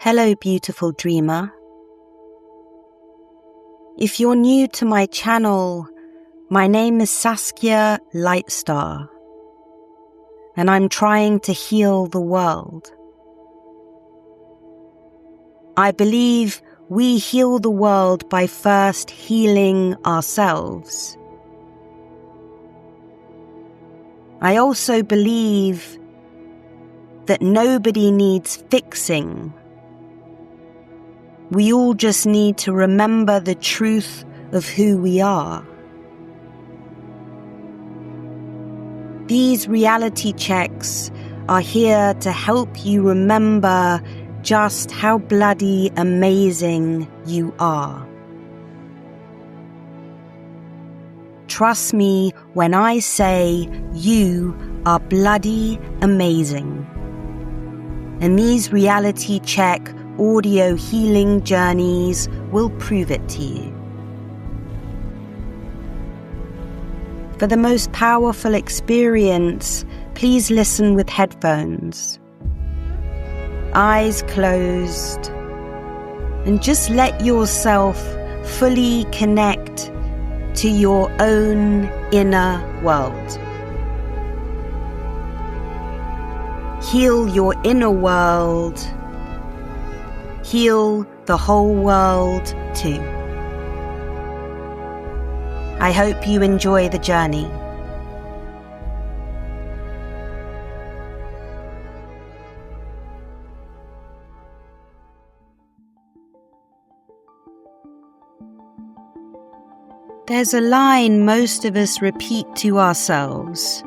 Hello, beautiful dreamer. If you're new to my channel, my name is Saskia Lightstar, and I'm trying to heal the world. I believe we heal the world by first healing ourselves. I also believe that nobody needs fixing. We all just need to remember the truth of who we are. These reality checks are here to help you remember just how bloody amazing you are. Trust me when I say you are bloody amazing. And these reality check audio healing journeys will prove it to you. For the most powerful experience, please listen with headphones, eyes closed, and just let yourself fully connect to your own inner world. Heal your inner world. Heal the whole world too. I hope you enjoy the journey. There's a line most of us repeat to ourselves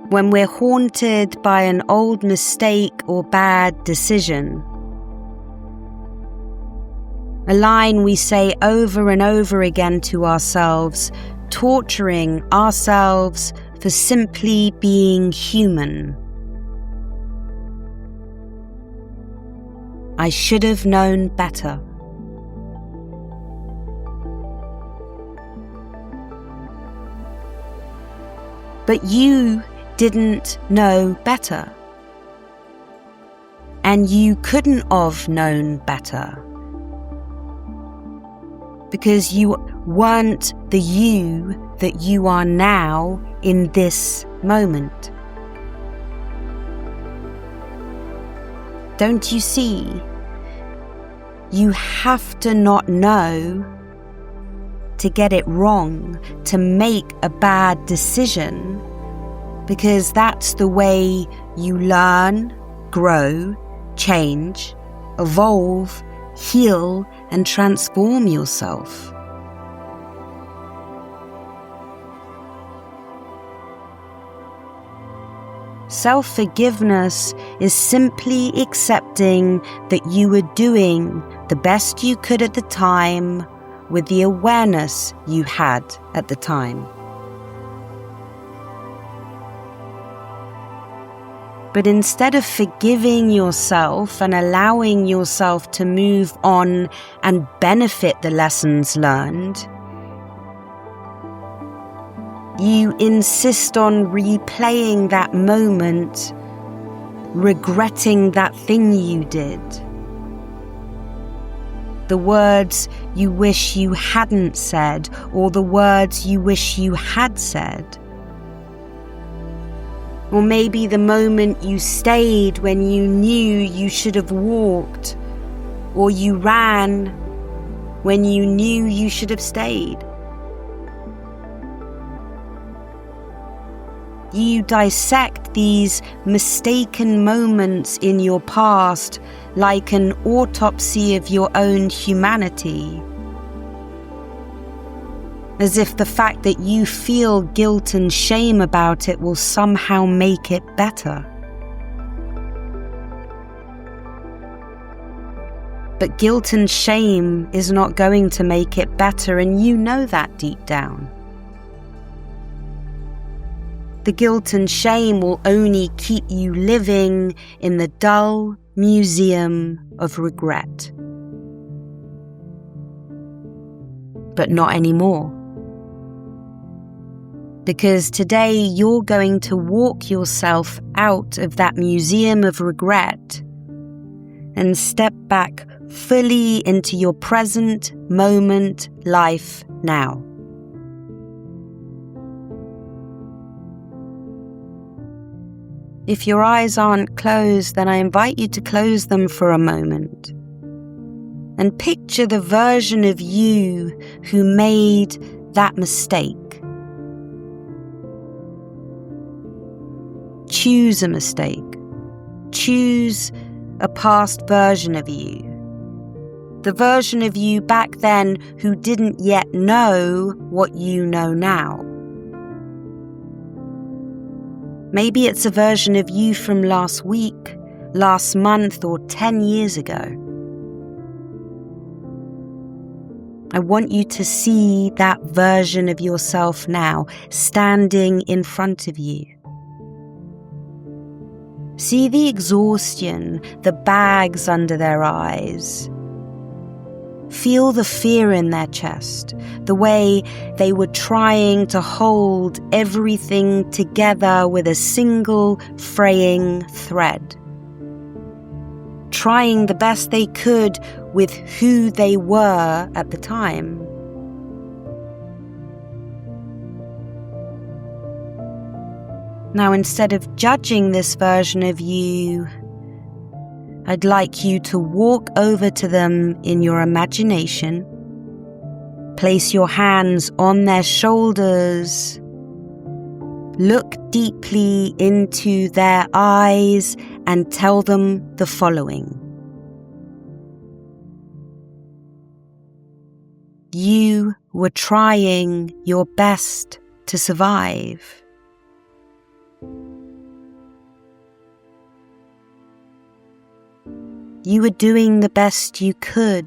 when we're haunted by an old mistake or bad decision. A line we say over and over again to ourselves, torturing ourselves for simply being human. I should have known better. But you didn't know better. And you couldn't have known better. Because you weren't the you that you are now in this moment. Don't you see? You have to not know to get it wrong, to make a bad decision, because that's the way you learn, grow, change, evolve, heal, and transform yourself. Self-forgiveness is simply accepting that you were doing the best you could at the time with the awareness you had at the time. But instead of forgiving yourself and allowing yourself to move on and benefit the lessons learned, you insist on replaying that moment, regretting that thing you did. The words you wish you hadn't said, or the words you wish you had said. Or maybe the moment you stayed when you knew you should have walked, or you ran when you knew you should have stayed. You dissect these mistaken moments in your past like an autopsy of your own humanity. As if the fact that you feel guilt and shame about it will somehow make it better. But guilt and shame is not going to make it better, and you know that deep down. The guilt and shame will only keep you living in the dull museum of regret. But not anymore. Because today you're going to walk yourself out of that museum of regret and step back fully into your present moment life now. If your eyes aren't closed, then I invite you to close them for a moment and picture the version of you who made that mistake. Choose a mistake. Choose a past version of you. The version of you back then who didn't yet know what you know now. Maybe it's a version of you from last week, last month, or 10 years ago. I want you to see that version of yourself now, standing in front of you. See the exhaustion, the bags under their eyes. Feel the fear in their chest, the way they were trying to hold everything together with a single fraying thread. Trying the best they could with who they were at the time. Now, instead of judging this version of you, I'd like you to walk over to them in your imagination. Place your hands on their shoulders. Look deeply into their eyes and tell them the following. You were trying your best to survive. You were doing the best you could.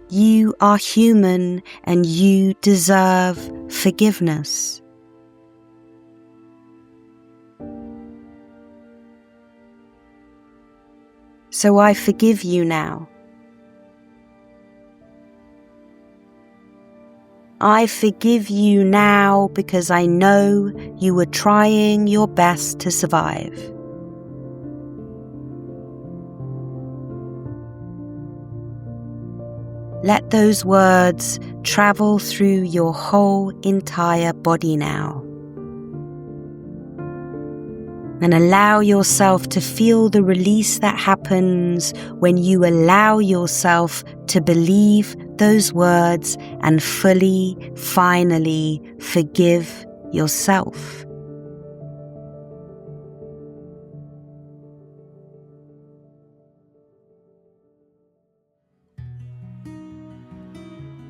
You are human and you deserve forgiveness. So I forgive you now. I forgive you now because I know you were trying your best to survive. Let those words travel through your whole entire body now. And allow yourself to feel the release that happens when you allow yourself to believe those words and fully, finally forgive yourself.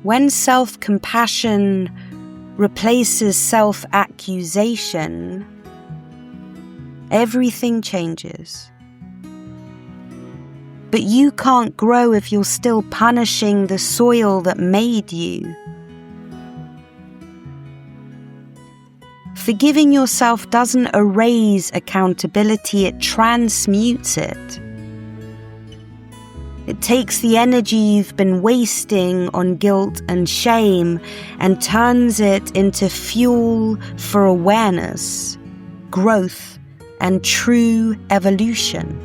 When self-compassion replaces self-accusation, everything changes. But you can't grow if you're still punishing the soil that made you. Forgiving yourself doesn't erase accountability, it transmutes it. It takes the energy you've been wasting on guilt and shame and turns it into fuel for awareness, growth, and true evolution.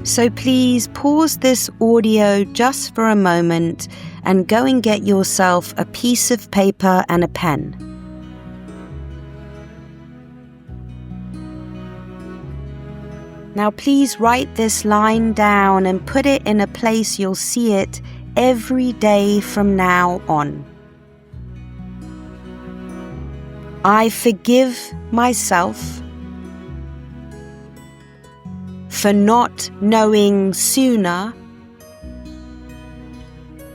So please pause this audio just for a moment and go and get yourself a piece of paper and a pen. Now please write this line down and put it in a place you'll see it every day from now on. I forgive myself for not knowing sooner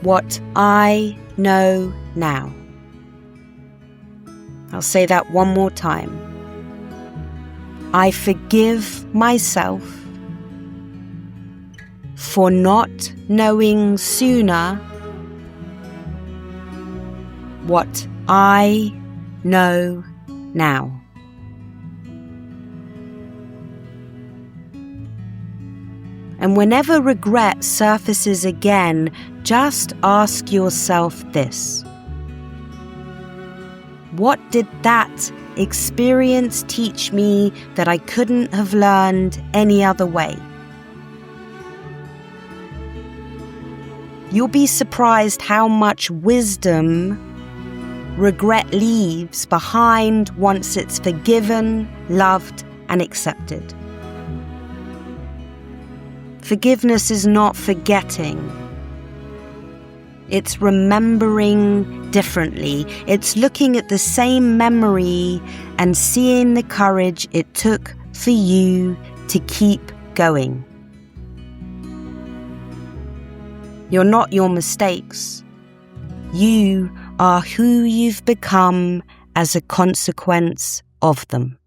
what I know now. I'll say that one more time. I forgive myself for not knowing sooner what I know now. And whenever regret surfaces again, just ask yourself this. What did that experience teach me that I couldn't have learned any other way? You'll be surprised how much wisdom regret leaves behind once it's forgiven, loved, and accepted. Forgiveness is not forgetting. It's remembering differently. It's looking at the same memory and seeing the courage it took for you to keep going. You're not your mistakes. You are who you've become as a consequence of them.